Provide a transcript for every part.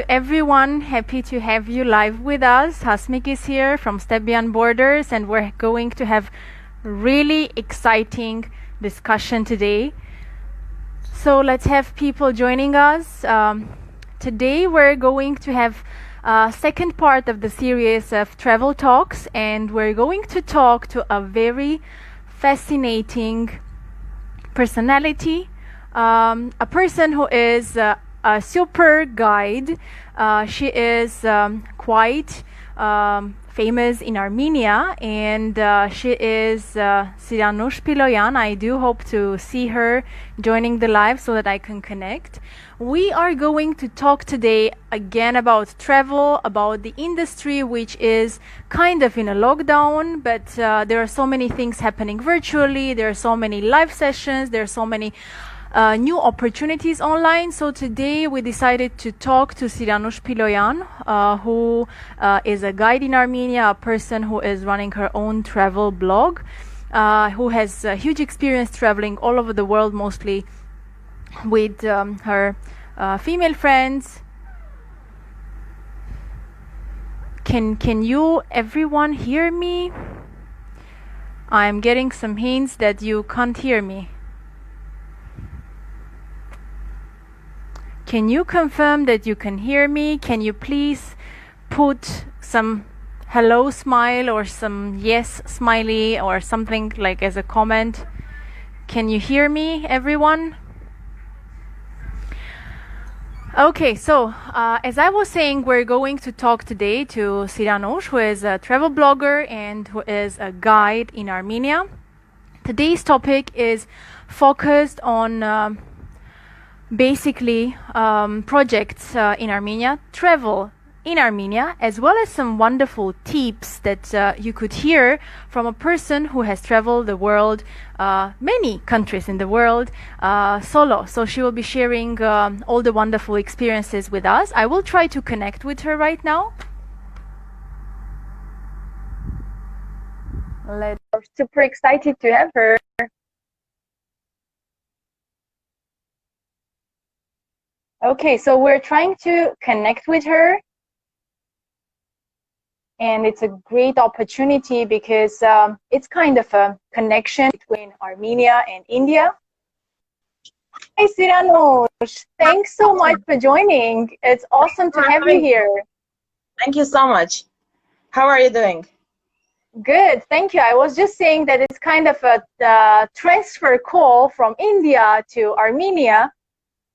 everyone. Happy to have you live with us. Hasmik is here from Step Beyond Borders, and we're going to have really exciting discussion today. So let's have people joining us. Today we're going to have a second part of the series of travel talks, and we're going to talk to a very fascinating personality, a person who is a super guide. She is quite famous in Armenia, and she is Siranush Piloyan. I do hope to see her joining the live so that I can connect. We are going to talk today again about travel, about the industry, which is kind of in a lockdown, but there are so many things happening virtually. There are so many live sessions. There are so many new opportunities online. So today we decided to talk to Siranush Piloyan, who is a guide in Armenia, a person who is running her own travel blog, who has huge experience traveling all over the world, mostly with her female friends. Can you everyone hear me? I'm getting some hints that you can't hear me. Can you confirm that you can hear me? Can you please put some hello smile or some yes smiley or something like as a comment? Can you hear me, everyone? Okay, so as I was saying, we're going to talk today to Siranush, who is a travel blogger and who is a guide in Armenia. Today's topic is focused on basically projects in Armenia, travel in Armenia, as well as some wonderful tips that you could hear from a person who has traveled the world, many countries in the world, solo. So she will be sharing all the wonderful experiences with us. I will try to connect with her right now. We're super excited to have her. Okay, so we're trying to connect with her, and it's a great opportunity because it's kind of a connection between Armenia and India. Hey Siranush, thanks so much for joining. It's awesome to have you here. Thank you so much. How are you doing? Good, thank you. I was just saying that it's kind of a transfer call from India to Armenia.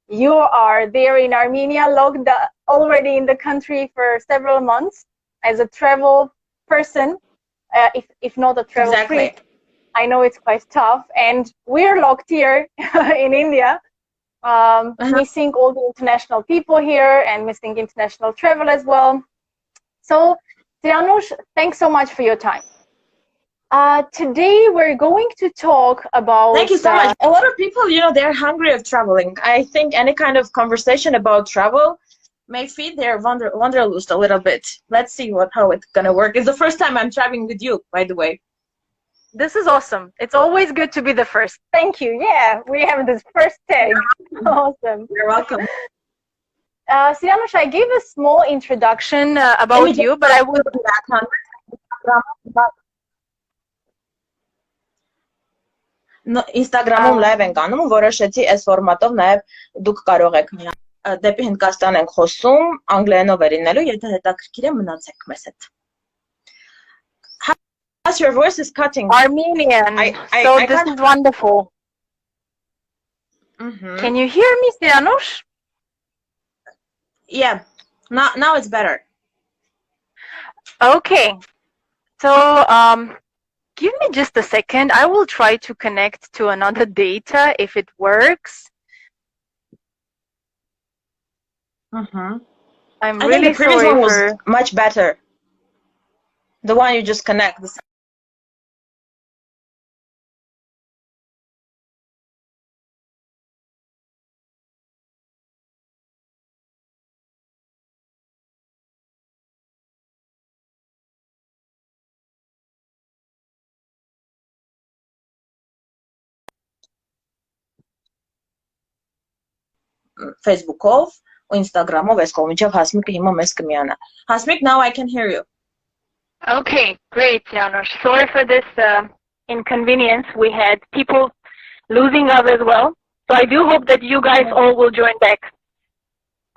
You are there in Armenia, logged already in the country for several months as a travel person, if not a travel freak. I know it's quite tough, and we're locked here in India, missing all the international people here and missing international travel as well. So, Siranush, thanks so much for your time. Today we're going to talk about... Thank you so much. A lot of people, they're hungry of traveling. I think any kind of conversation about travel may feed their wanderlust a little bit. Let's see how it's gonna work. It's the first time I'm traveling with you, by the way. This is awesome. It's always good to be the first. Thank you. Yeah, we have this first tag. Awesome. You're welcome. Siranush, I gave a small introduction about you, but I will... Instagram-ում live ենք անում, որոշեցի այս ֆորմատով նաև դուք կարող եք դեպի Հնդկաստան ենք խոսում, անգլերենով լինելու, եթե հետաքրքիր է մնացեք մեզ հետ. As your voice is cutting. Armenian. So this is wonderful. Can you hear me, Siranush? Yeah. Now it's better. Okay. So give me just a second. I will try to connect to another data if it works. I'm really think the previous sorry one was much better. The one you just connect. Facebook-ով Instagram-ով այս կողմիչով Հասմիկը հիմա մեզ կմիանա։ Հասմիկ, now I can hear you. Okay, great, Janusz. Sorry for this inconvenience. We had people losing us as well. So I do hope that you guys all will join back.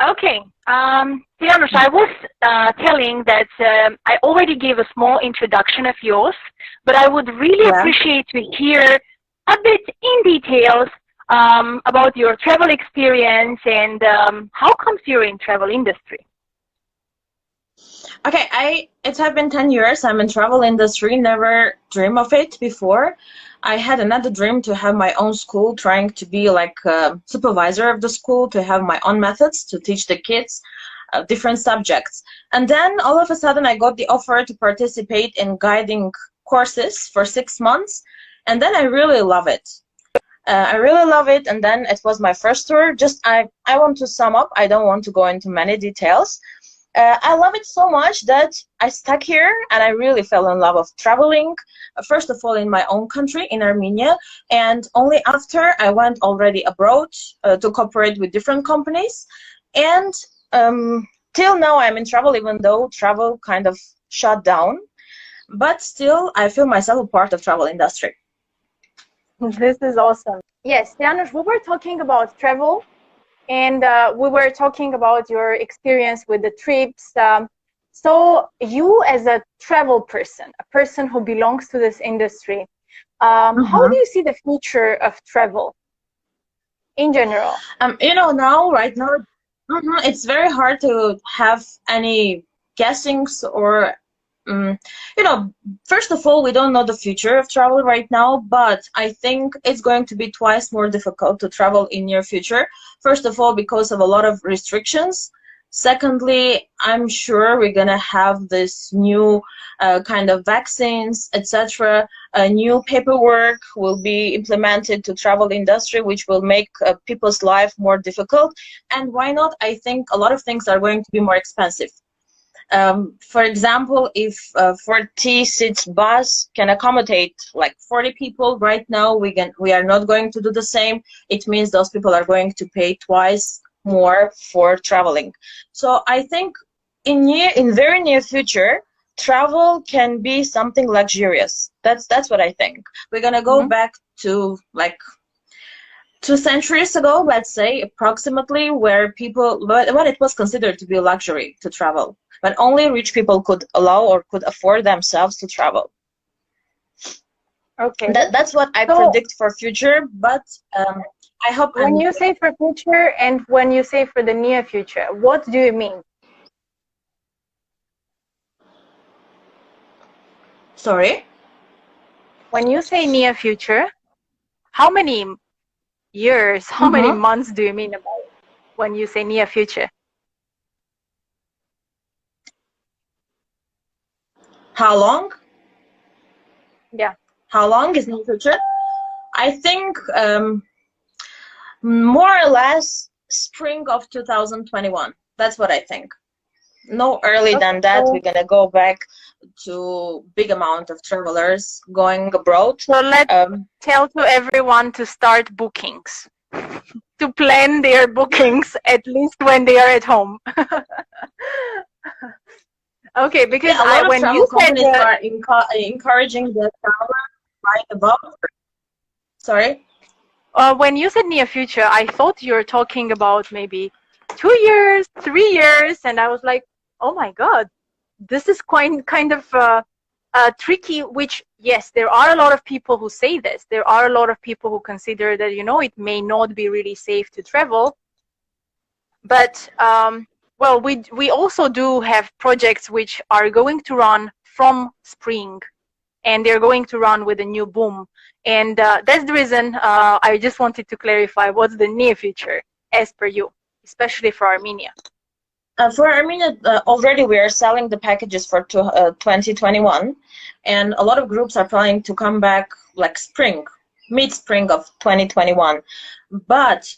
Okay, Janusz, I was telling that I already gave a small introduction of yours, but I would really appreciate to hear a bit in details about your travel experience and how comes you're in travel industry. Okay, it has been 10 years. I'm in travel industry, never dream of it before. I had another dream to have my own school, trying to be like a supervisor of the school, to have my own methods, to teach the kids different subjects. And then all of a sudden I got the offer to participate in guiding courses for 6 months. And then I really love it. I really love it. And then it was my first tour. I want to sum up. I don't want to go into many details. I love it so much that I stuck here and I really fell in love with traveling, first of all in my own country, in Armenia, and only after I went already abroad to cooperate with different companies. And till now I'm in travel, even though travel kind of shut down, but still I feel myself a part of travel industry. This is awesome. Yes, Janusz, we were talking about travel. And we were talking about your experience with the trips. So you as a travel person, a person who belongs to this industry, how do you see the future of travel in general? Right now, it's very hard to have any guessings or first of all, we don't know the future of travel right now, but I think it's going to be twice more difficult to travel in near future. First of all, because of a lot of restrictions. Secondly, I'm sure we're going to have this new kind of vaccines, etc. New paperwork will be implemented to travel industry, which will make people's life more difficult. And why not? I think a lot of things are going to be more expensive. For example, if 40 seats bus can accommodate like 40 people, right now we are not going to do the same. It means those people are going to pay twice more for traveling. So I think in very near future, travel can be something luxurious. That's what I think. We're gonna go back to like 2 centuries ago, let's say, approximately, where when it was considered to be a luxury to travel, but only rich people could allow or could afford themselves to travel. Okay. That's what I predict for future, but I hope. When you say for future and when you say for the near future, what do you mean? Sorry? When you say near future, how many years, how many months do you mean about when you say near future? How long? Yeah. How long is near future? I think more or less spring of 2021. That's what I think. No earlier than that. We're gonna go back to big amount of travelers going abroad. So let's tell to everyone to start bookings, to plan their bookings at least when they are at home. Okay, because a lot of when travel you companies are encouraging the traveler right above. Sorry. When you said near future, I thought you were talking about maybe 2 years, 3 years, and I was like, oh my God, this is kind of tricky. Which, yes, there are a lot of people who say this. There are a lot of people who consider that it may not be really safe to travel. But well, we also do have projects which are going to run from spring, and they're going to run with a new boom. And that's the reason I just wanted to clarify what's the near future as per you, especially for Armenia. For Armenia, already we are selling the packages for 2021, and a lot of groups are planning to come back like mid-spring of 2021. But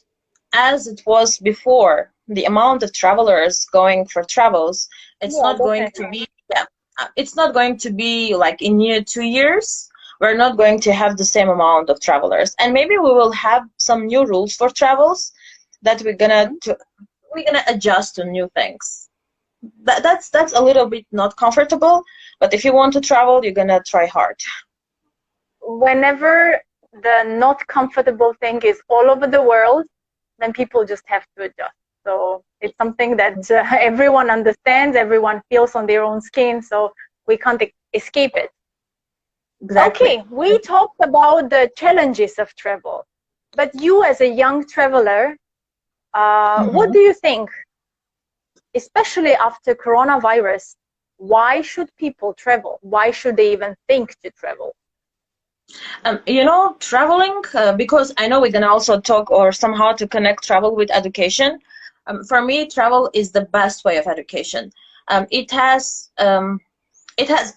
as it was before, the amount of travelers going for travels, it's not going to be. It's not going to be like in near 2 years. We're not going to have the same amount of travelers, and maybe we will have some new rules for travels that we're gonna we're gonna adjust to new things. That's a little bit not comfortable, but if you want to travel, you're gonna try hard. Whenever the not comfortable thing is all over the world, then people just have to adjust. So it's something that everyone understands, everyone feels on their own skin, so we can't escape it. Exactly. Okay, we talked about the challenges of travel, but you as a young traveler, what do you think, especially after coronavirus, why should people travel? Why should they even think to travel? You know, traveling, because I know we're gonna also talk or somehow to connect travel with education. For me, travel is the best way of education. It has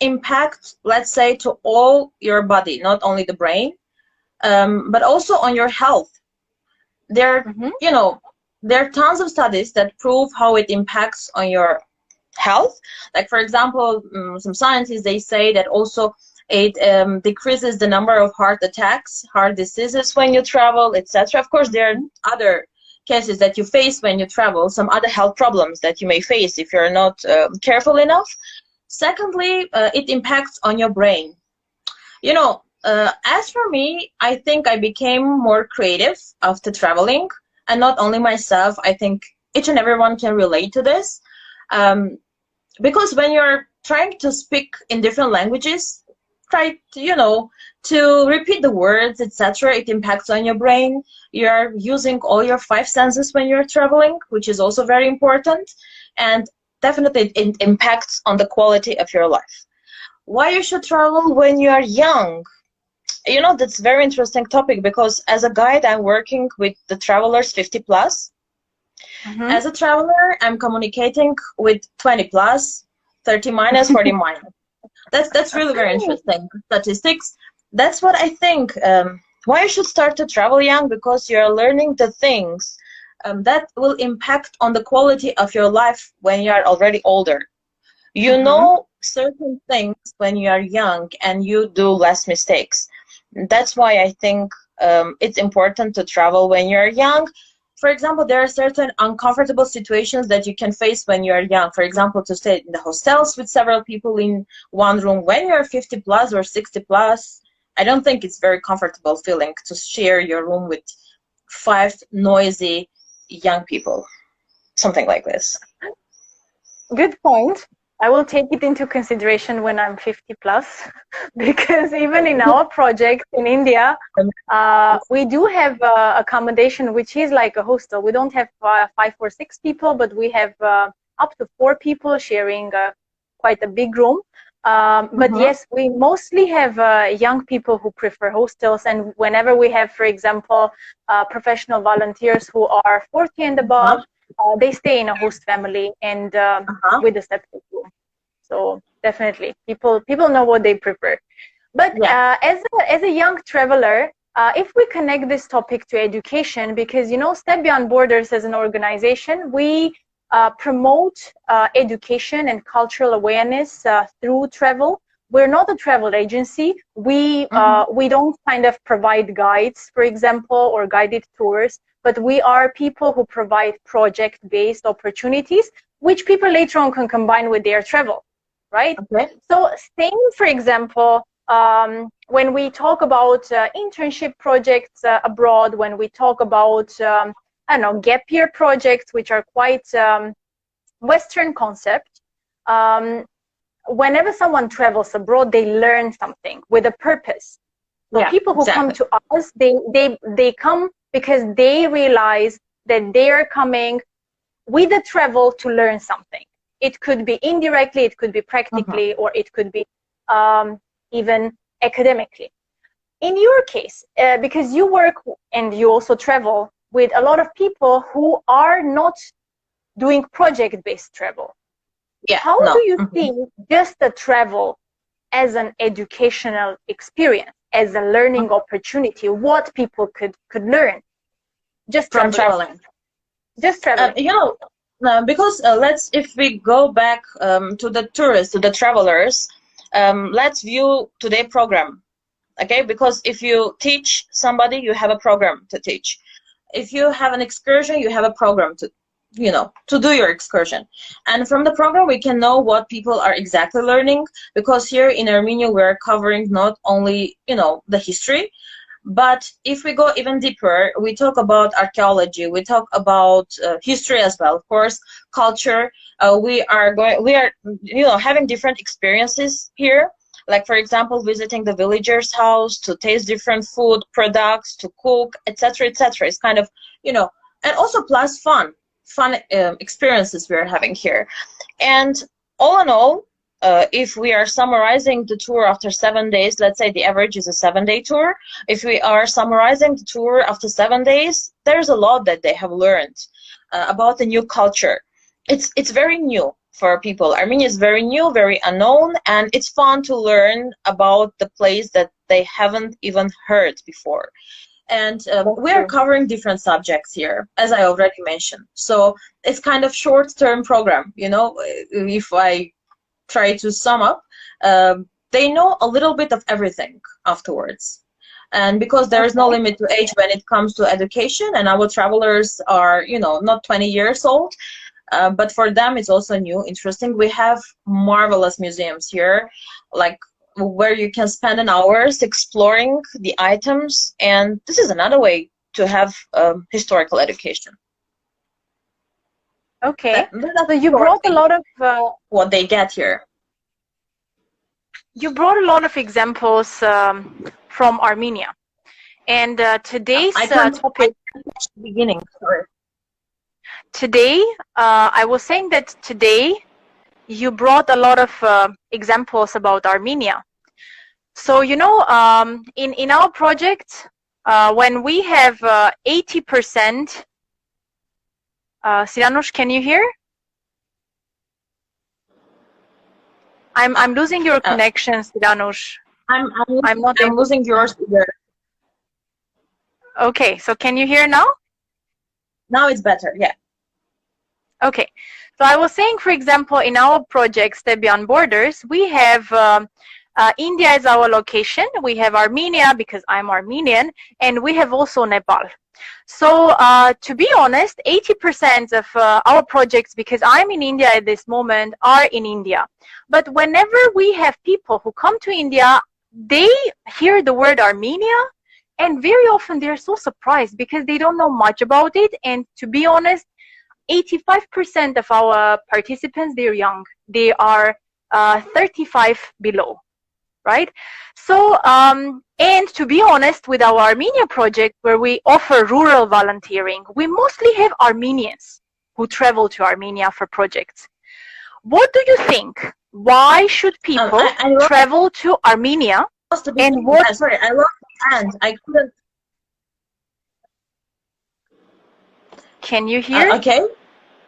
impact, let's say, to all your body, not only the brain, but also on your health. There, you know, there are tons of studies that prove how it impacts on your health. Like, for example, some scientists, they say that also it decreases the number of heart attacks, heart diseases when you travel, etc. Of course, there are other cases that you face when you travel, some other health problems that you may face if you're not careful enough. Secondly, it impacts on your brain. You know, as for me, I think I became more creative after traveling, and not only myself, I think each and everyone can relate to this. Because when you're trying to speak in different languages, try to, you know, to repeat the words, etc. It impacts on your brain. You're using all your five senses when you're traveling, which is also very important. And definitely it impacts on the quality of your life. Why you should travel when you are young? You know, that's a very interesting topic because as a guide, I'm working with the travelers 50 plus. As a traveler, I'm communicating with 20 plus, 30 minus, 40 minus. That's really very interesting statistics. That's what I think. Why you should start to travel young? Because you're learning the things that will impact on the quality of your life when you are already older. You know certain things when you are young and you do less mistakes. That's why I think it's important to travel when you're young. For example, there are certain uncomfortable situations that you can face when you're young. For example, to stay in the hostels with several people in one room. When you're 50 plus or 60 plus, I don't think it's very comfortable feeling to share your room with 5 noisy young people. Something like this. Good point. I will take it into consideration when I'm 50 plus, because even in our project in India, we do have accommodation, which is like a hostel. We don't have 5 or 6 people, but we have up to 4 people sharing quite a big room. But yes, we mostly have young people who prefer hostels. And whenever we have, for example, professional volunteers who are 40 and above, they stay in a host family and with a separate room. So definitely, people know what they prefer. But as a young traveler, if we connect this topic to education, because you know, Step Beyond Borders as an organization, we promote education and cultural awareness through travel. We're not a travel agency. We don't kind of provide guides, for example, or guided tours, but we are people who provide project-based opportunities, which people later on can combine with their travel, right? Okay. So same, for example, when we talk about internship projects abroad, when we talk about, I don't know, gap year projects, which are quite Western concept, whenever someone travels abroad, they learn something with a purpose. So people who come to us, they come because they realize that they are coming with a travel to learn something. It could be indirectly, it could be practically, or it could be even academically. In your case, because you work and you also travel with a lot of people who are not doing project-based travel. How do you see just the travel as an educational experience, as a learning opportunity? What people could learn just from traveling? Just traveling. You know, because if we go back to the tourists, to the travelers, let's view today's program, okay? Because if you teach somebody, you have a program to teach. If you have an excursion, you have a program to do your excursion. And from the program, we can know what people are exactly learning, because here in Armenia, we're covering not only, the history, but if we go even deeper, we talk about archaeology, we talk about history as well, of course, culture. We are, having different experiences here. Like, for example, visiting the villager's house to taste different food products, to cook, etc., etc. It's kind of, and also plus fun experiences we're having here. And all in all, if we are summarizing the tour after 7 days, let's say the average is a 7-day tour. If we are summarizing the tour after 7 days, there's a lot that they have learned about the new culture. It's very new for people. Armenia is very new, very unknown, and it's fun to learn about the place that they haven't even heard before. And we are covering different subjects here, as I already mentioned. So it's kind of short-term program, if I try to sum up. They know a little bit of everything afterwards. And because there is no limit to age when it comes to education, and our travelers are, not 20 years old, but for them it's also new, interesting. We have marvelous museums here, like where you can spend an hours exploring the items, and this is another way to have historical education. Okay, so you brought a lot of what they get here. You brought a lot of examples from Armenia, and today's topic. Beginning, sorry. Today, I was saying that today you brought a lot of examples about Armenia. So in our project, when we have 80%. Siranush, can you hear? I'm losing your connection, Siranush. I'm losing yours either. Okay, so can you hear now? Now it's better, yeah. Okay, so I was saying, for example, in our project, Step Beyond Borders, we have India as our location, we have Armenia because I'm Armenian, and we have also Nepal. So to be honest, 80% of our projects, because I'm in India at this moment, are in India. But whenever we have people who come to India, they hear the word Armenia, and very often they're so surprised because they don't know much about it. And to be honest, 85% of our participants, they're young. They are 35 below, right? So, and to be honest, with our Armenia project, where we offer rural volunteering, we mostly have Armenians who travel to Armenia for projects. What do you think? Why should people travel to Armenia? And what? Sorry, I lost my hand. I couldn't. Can you hear? Okay.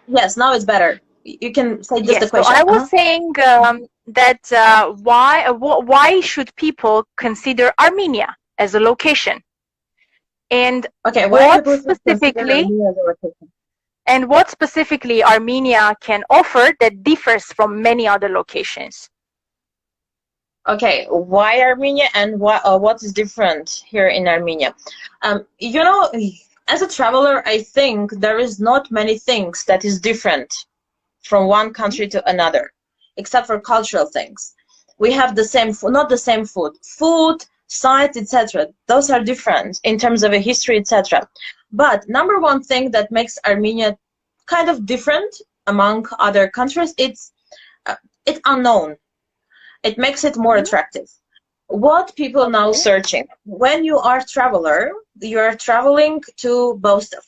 Yes, now it's better. You can say just the question. So I was saying that why should people consider Armenia as a location? And what specifically Armenia can offer that differs from many other locations? Okay, why Armenia and what is different here in Armenia? As a traveler, I think there is not many things that is different from one country to another, except for cultural things. We have the same food, not the same food, sites, etc. Those are different in terms of a history, etc. But number one thing that makes Armenia kind of different among other countries, it's unknown. It makes it more attractive. What people now searching? When you are a traveler, you are traveling to boast of,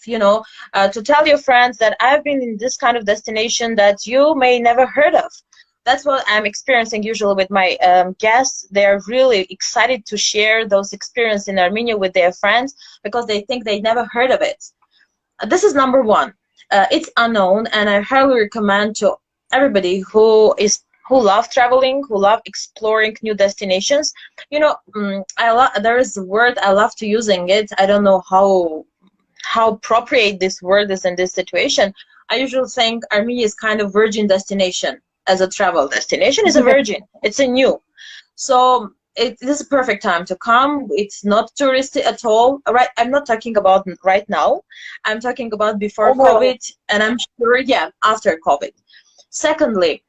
to tell your friends that I've been in this kind of destination that you may never heard of. That's what I'm experiencing usually with my guests. They're really excited to share those experiences in Armenia with their friends because they think they never heard of it. This is number one. It's unknown, and I highly recommend to everybody who love traveling, who love exploring new destinations. There is a word I love to using it. I don't know how appropriate this word is in this situation. I usually think Armenia is kind of virgin destination as a travel destination. Is a virgin. It's a new. So this is a perfect time to come. It's not touristy at all. Right, I'm not talking about right now. I'm talking about before Overall. COVID, and I'm sure, yeah, after COVID. Secondly,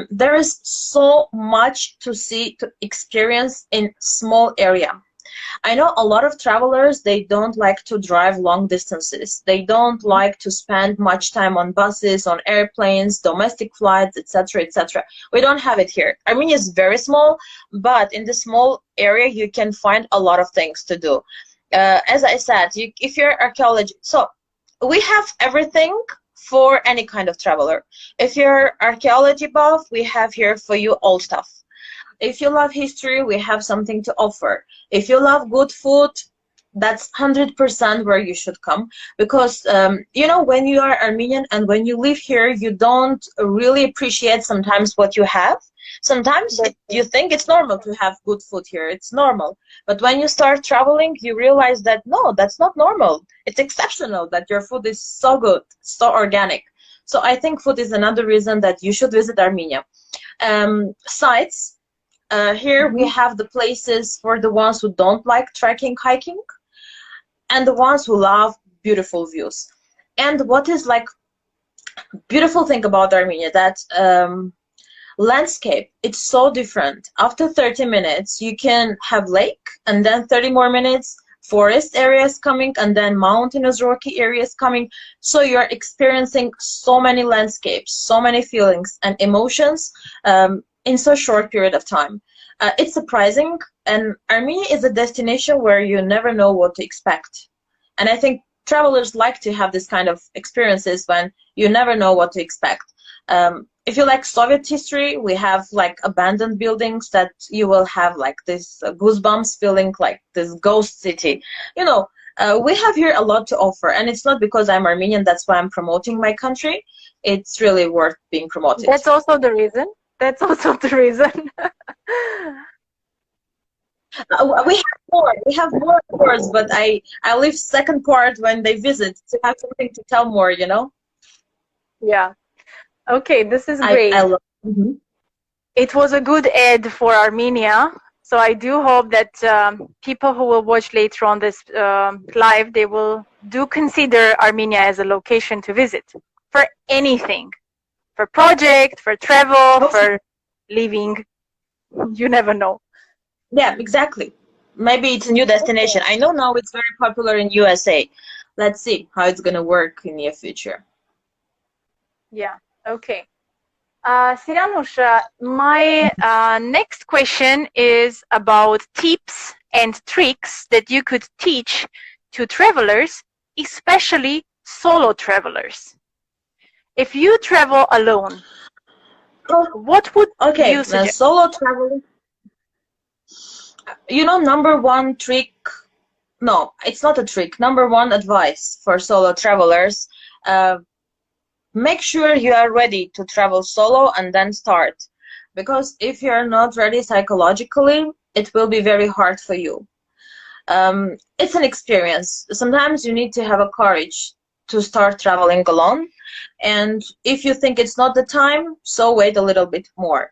there is so much to see, to experience in small area. I know a lot of travelers, they don't like to drive long distances. They don't like to spend much time on buses, on airplanes, domestic flights, etc., etc. We don't have it here. Armenia is very small, but in the small area, you can find a lot of things to do. As I said, if you're archaeology, so we have everything for any kind of traveler. If you're archaeology buff, we have here for you all stuff. If you love history, we have something to offer. If you love good food, that's 100% where you should come, because you know, when you are Armenian and when you live here, you don't really appreciate sometimes what you have. Sometimes you think it's normal to have good food here, it's normal. But when you start traveling, you realize that no, that's not normal. It's exceptional that your food is so good, so organic. So I think food is another reason that you should visit Armenia. Sites. Here we have the places for the ones who don't like trekking, hiking, and the ones who love beautiful views. And what is like beautiful thing about Armenia, that landscape, it's so different. After 30 minutes, you can have lake, and then 30 more minutes, forest areas coming, and then mountainous rocky areas coming. So you're experiencing so many landscapes, so many feelings and emotions in so short period of time. It's surprising, and Armenia is a destination where you never know what to expect. And I think travelers like to have this kind of experiences when you never know what to expect. If you like Soviet history, we have like abandoned buildings that you will have like this goosebumps feeling, like this ghost city. You know, we have here a lot to offer, and it's not because I'm Armenian, that's why I'm promoting my country. It's really worth being promoted. That's also the reason. That's also the reason. We have more. We have more, of course, but I leave second part when they visit to have something to tell more. You know. Yeah. Okay, this is great. I love. Mm-hmm. It was a good ad for Armenia. So I do hope that people who will watch later on this live, they will do consider Armenia as a location to visit for anything, for project, for travel, for living. You never know. Yeah, exactly. Maybe it's a new destination. I know now it's very popular in USA. Let's see how it's gonna work in the near future. Yeah. Okay. Siranush, my next question is about tips and tricks that you could teach to travelers, especially solo travelers. If you travel alone, what would you suggest? Solo traveling. You know, number one trick. No, it's not a trick. Number one advice for solo travelers. Make sure you are ready to travel solo and then start. Because if you're not ready psychologically, it will be very hard for you. It's an experience. Sometimes you need to have a courage to start traveling alone. And if you think it's not the time, so wait a little bit more.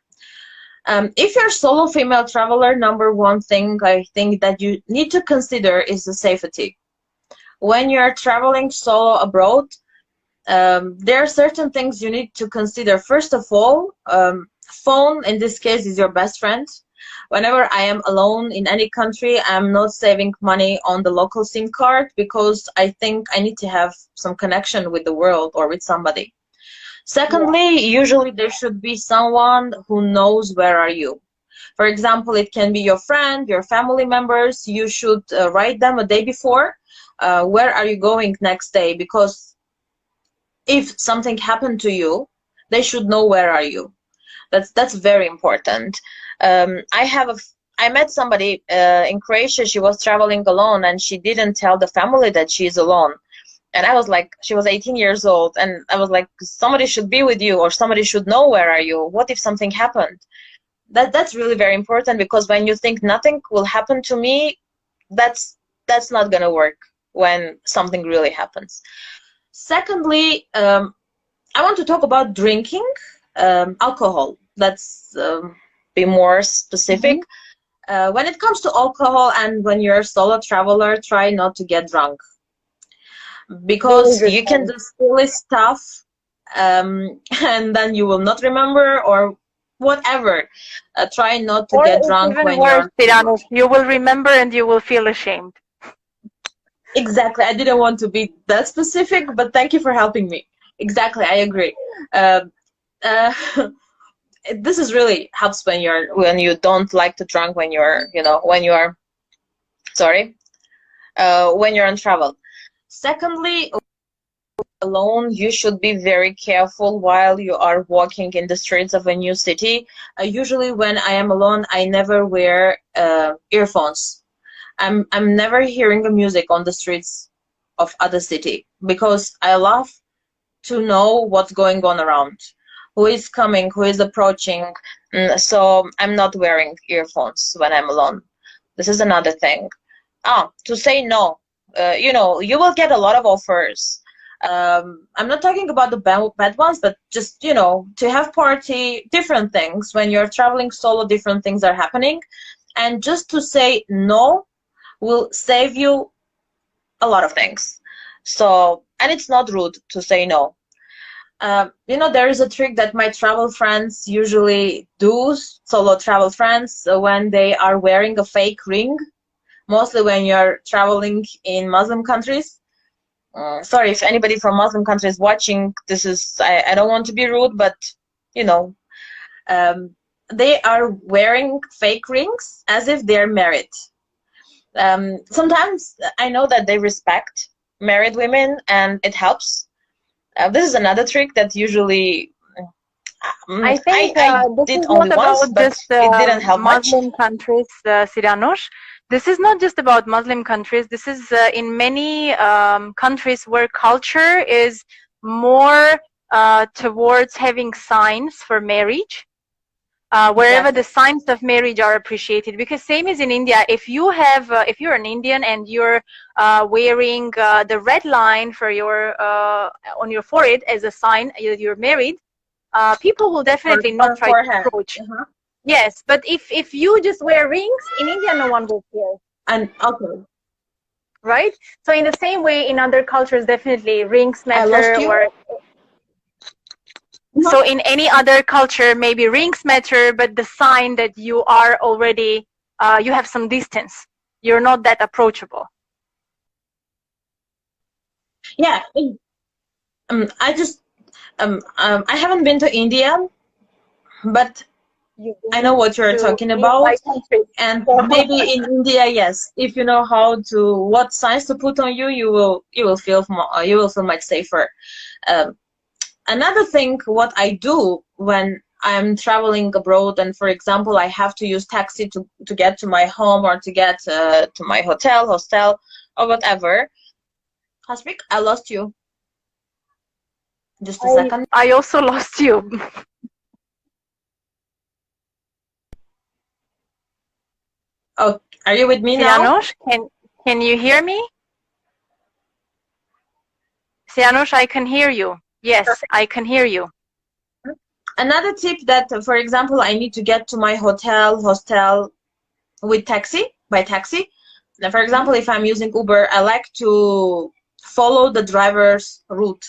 If you're a solo female traveler, number one thing I think that you need to consider is the safety. When you're traveling solo abroad, there are certain things you need to consider. First of all, phone in this case is your best friend. Whenever I am alone in any country, I'm not saving money on the local SIM card because I think I need to have some connection with the world or with somebody. Secondly, usually there should be someone who knows where are you. For example, it can be your friend, your family members. You should write them a day before. Where are you going next day? Because if something happened to you, they should know where are you. That's very important. I met somebody in Croatia. She was traveling alone, and she didn't tell the family that she's alone. And I was like, she was 18 years old, and I was like, somebody should be with you, or somebody should know where are you. What if something happened? That's really very important, because when you think nothing will happen to me, that's not gonna work when something really happens. Secondly, I want to talk about drinking alcohol. Let's be more specific. When it comes to alcohol and when you're a solo traveler, try not to get drunk, Very because good you can point. do silly stuff, and then you will not remember or whatever. Try not to Or get it's drunk even when you're worse, on travel. Tiranos, you will remember and you will feel ashamed. Exactly. I didn't want to be that specific, but thank you for helping me. Exactly. I agree. Uh, uh, this is really helps when you don't like to drink when you're when you're sorry when you're on travel. Secondly, alone, you should be very careful while you are walking in the streets of a new city. Usually, when I am alone, I never wear earphones. I'm never hearing the music on the streets of other city, because I love to know what's going on around, who is coming, who is approaching. So I'm not wearing earphones when I'm alone. This is another thing. To say no. You will get a lot of offers. I'm not talking about the bad ones, but just, to have party, different things. When you're traveling solo, different things are happening. And just to say no will save you a lot of things. So, and it's not rude to say no. There is a trick that my travel friends usually do, solo travel friends, when they are wearing a fake ring, mostly when you're traveling in Muslim countries. Sorry if anybody from Muslim countries watching. I don't want to be rude, but you know, um, they are wearing fake rings as if they're married. Sometimes I know that they respect married women and it helps. This is another trick that usually I think I this did is only not once, about but just it didn't help much. Muslim countries, Siranush. This is not just about Muslim countries. This is in many countries where culture is more towards having signs for marriage. Wherever the Exactly. signs of marriage are appreciated, because same as in India, if you're an Indian and you're wearing the red line for your on your forehead as a sign that you're married, people will definitely not Or try to forehead. approach. Yes, but if you just wear rings in India, no one will care, And okay, right? So in the same way, in other cultures, definitely rings I matter, lost you. or so in any other culture, maybe rings matter, but the sign that you are already, you have some distance. You're not that approachable. Yeah. I just I haven't been to India, but You've I know been what you're to talking nearby about. countries. And So maybe in India, yes, if you know what signs to put on you, you will feel much safer. Um, Another thing, what I do when I'm traveling abroad, and for example, I have to use taxi to get to my home or to get to my hostel, or whatever. Hasbik, I lost you. Just a second. I also lost you. Oh, are you with me now? Sianush, can you hear me? Sianush, I can hear you. Yes, I can hear you. Another tip that, for example, I need to get to my hostel with by taxi. Now, for example, if I'm using Uber, I like to follow the driver's route.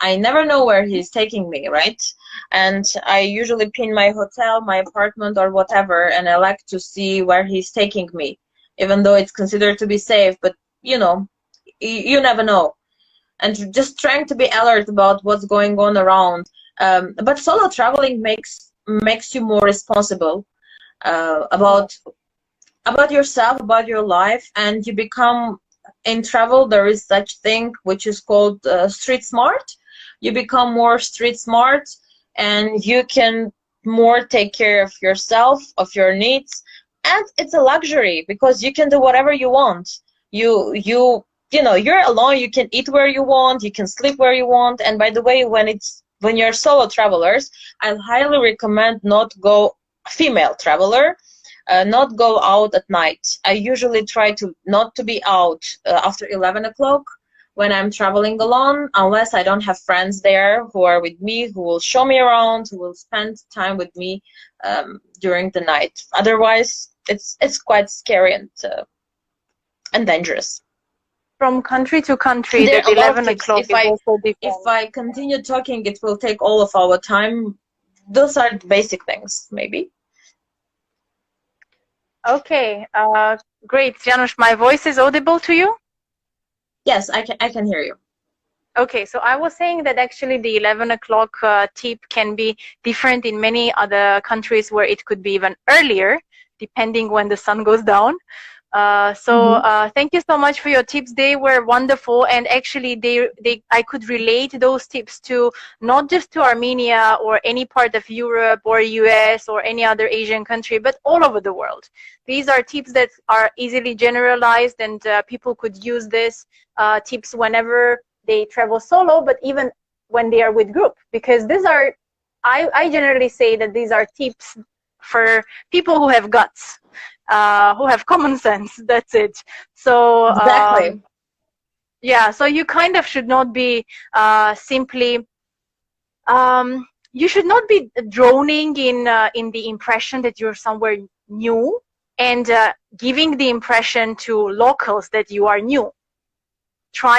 I never know where he's taking me, right? And I usually pin my hotel, my apartment, or whatever, and I like to see where he's taking me, even though it's considered to be safe. But you never know. And just trying to be alert about what's going on around. But solo traveling makes you more responsible about yourself, about your life, and you become in travel. There is such thing which is called street smart. You become more street smart, and you can more take care of yourself, of your needs, and it's a luxury because you can do whatever you want. You're alone. You can eat where you want. You can sleep where you want. And by the way, when you're solo travelers, I highly recommend not go female traveler, not go out at night. I usually try to not to be out after 11 o'clock when I'm traveling alone, unless I don't have friends there who are with me, who will show me around, who will spend time with me during the night. Otherwise, it's quite scary and dangerous. From country to country, There that are a lot of 11 tips. o'clock is also different. If I continue talking, it will take all of our time. Those are the basic things, maybe. Okay, great. Janusz, my voice is audible to you? Yes, I can hear you. Okay, so I was saying that actually the 11 o'clock tip can be different in many other countries where it could be even earlier, depending when the sun goes down. Thank you so much for your tips. They were wonderful, and actually I could relate those tips to not just to Armenia or any part of Europe or US or any other Asian country, but all over the world. These are tips that are easily generalized, and people could use this tips whenever they travel solo, but even when they are with group, because these are, I generally say that these are tips for people who have guts, who have common sense. That's it. So Exactly. yeah, so you kind of should not be simply you should not be droning in the impression that you're somewhere new and giving the impression to locals that you are new.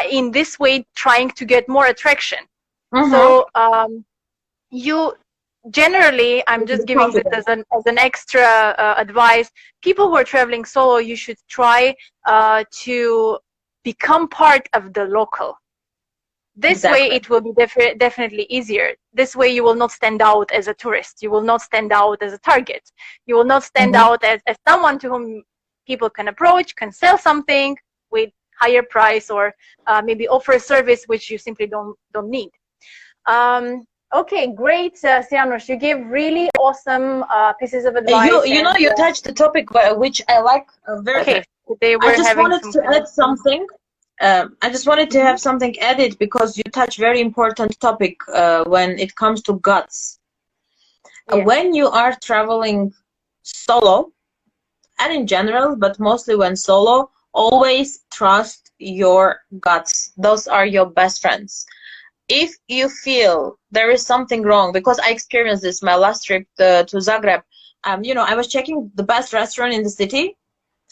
In this way, trying to get more attraction. So you generally, I'm just giving this as an extra advice. People who are traveling solo, you should try to become part of the local. This way, it will be definitely easier. This way, you will not stand out as a tourist. You will not stand out as a target. You will not stand out as someone to whom people can approach, can sell something with higher price, or maybe offer a service which you simply don't need. Okay, great, Sianush. You gave really awesome pieces of advice. You touched the topic which I like very much. Okay, I just wanted to add something. I just wanted to have something added because you touch very important topic when it comes to guts. When you are traveling solo, and in general, but mostly when solo, always trust your guts. Those are your best friends. If you feel there is something wrong, because I experienced this my last trip to Zagreb, I was checking the best restaurant in the city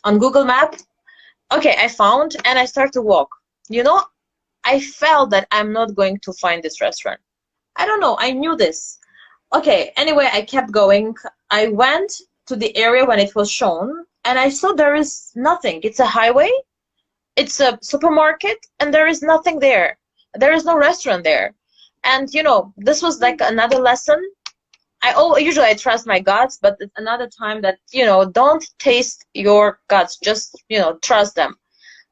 on Google Maps. Okay, I found, and I start to walk. I felt that I'm not going to find this restaurant. I don't know, I knew this. Okay, anyway, I kept going. I went to the area when it was shown, and I saw there is nothing. It's a highway, it's a supermarket, and there is nothing there. There is no restaurant there. And this was like another lesson. Usually I trust my guts, but it's another time that don't taste your guts, just trust them.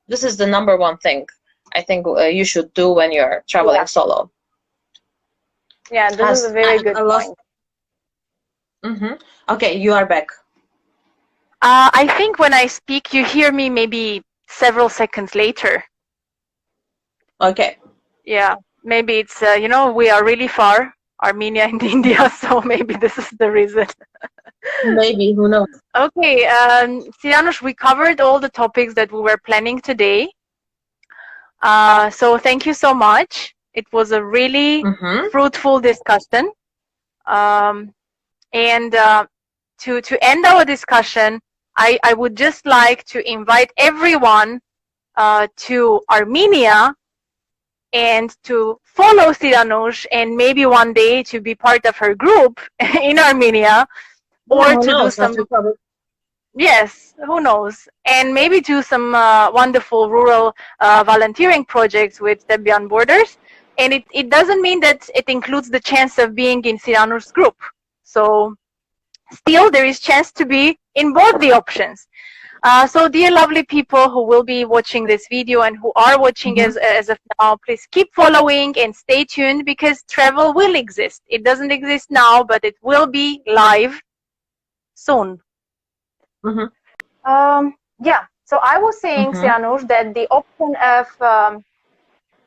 This is the number one thing I think you should do when you're traveling solo. Yeah, this is a very good point. Okay, you are back. I think when I speak, you hear me maybe several seconds later. Okay. Yeah, maybe it's, we are really far, Armenia and India, so maybe this is the reason. Maybe, who knows? Okay, Sianush, we covered all the topics that we were planning today. So thank you so much. It was a really fruitful discussion. And to end our discussion, I would just like to invite everyone to Armenia and to follow Sianush, and maybe one day to be part of her group in Armenia, or to do some. Yes, who knows? And maybe do some wonderful rural volunteering projects with Step Borders. And it doesn't mean that it includes the chance of being in Sianush's group. So still there is chance to be in both the options. So dear lovely people who will be watching this video and who are watching as of now, please keep following and stay tuned, because travel will exist. It doesn't exist now, but it will be live soon. Yeah, so I was saying, Sianush, that the option of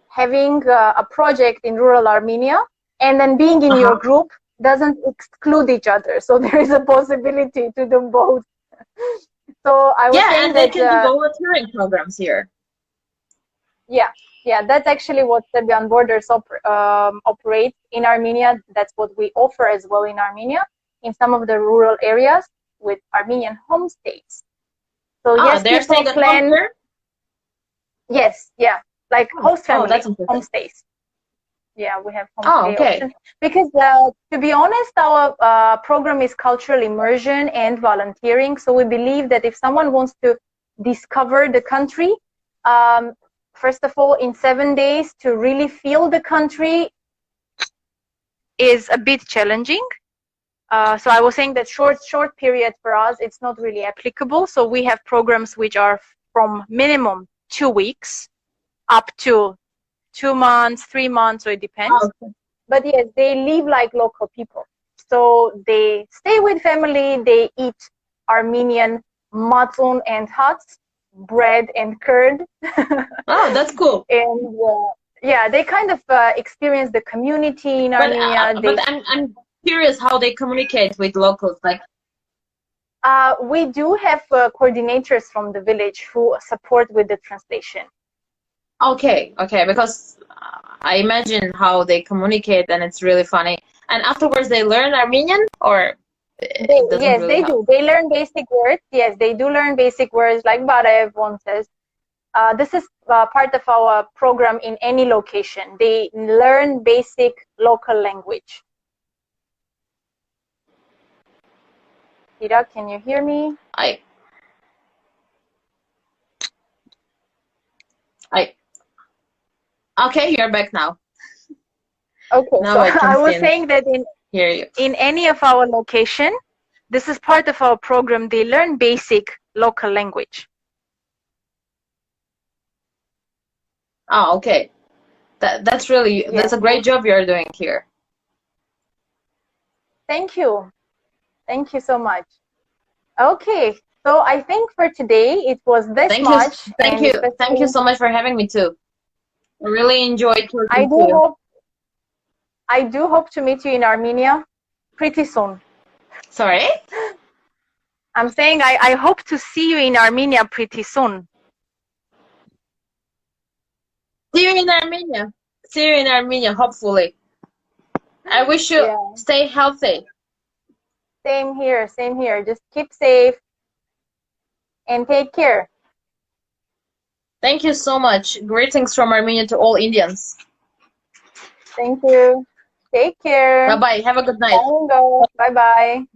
having a project in rural Armenia and then being in your group doesn't exclude each other. So there is a possibility to do both. So I was saying and they can do volunteering programs here. Yeah, that's actually what Serbian Borders operates in Armenia. That's what we offer as well in Armenia, in some of the rural areas with Armenian homestays. So Oh, yes, they're people staying at home plan. here? Yes, yeah, like host Oh, family that's interesting. homestays. Yeah, we have Oh, homestay okay. options because, to be honest, our program is cultural immersion and volunteering. So we believe that if someone wants to discover the country, um, first of all, in 7 days to really feel the country is a bit challenging. So I was saying that short period for us, it's not really applicable. So we have programs which are from minimum 2 weeks up to 2 months, 3 months, so it depends. Oh, okay. But yes, they live like local people. So they stay with family, they eat Armenian matun and huts, bread and curd. Oh, that's cool. And yeah, they kind of experience the community in But Armenia. I'm curious how they communicate with locals. Like, We do have coordinators from the village who support with the translation. okay, because I imagine how they communicate, and it's really funny. And afterwards, they learn Armenian, or it doesn't Yes, really they help. do. They learn basic words. Yes, they do learn basic words like Barev, one says. This is part of our program in any location. They learn basic local language. Ira, can you hear me? I, I. Okay, you're back now. Okay, Now so I can I see was and saying that hear you. in any of our location, this is part of our program. They learn basic local language. Oh, okay. That's really Yes. that's a great job you're doing here. Thank you. Thank you so much. Okay, so I think for today it was this Thank you, much, and thank you especially so much for having me too. I really enjoyed I talking to do you. hope I do hope to meet you in Armenia pretty soon. Sorry? I'm saying I hope to see you in Armenia pretty soon. See you in Armenia. See you in Armenia, hopefully. I wish you Yeah. stay healthy. Same here, same here. Just keep safe and take care. Thank you so much. Greetings from Armenia to all Indians. Thank you. Take care. Bye bye. Have a good night. Bye, Bye bye.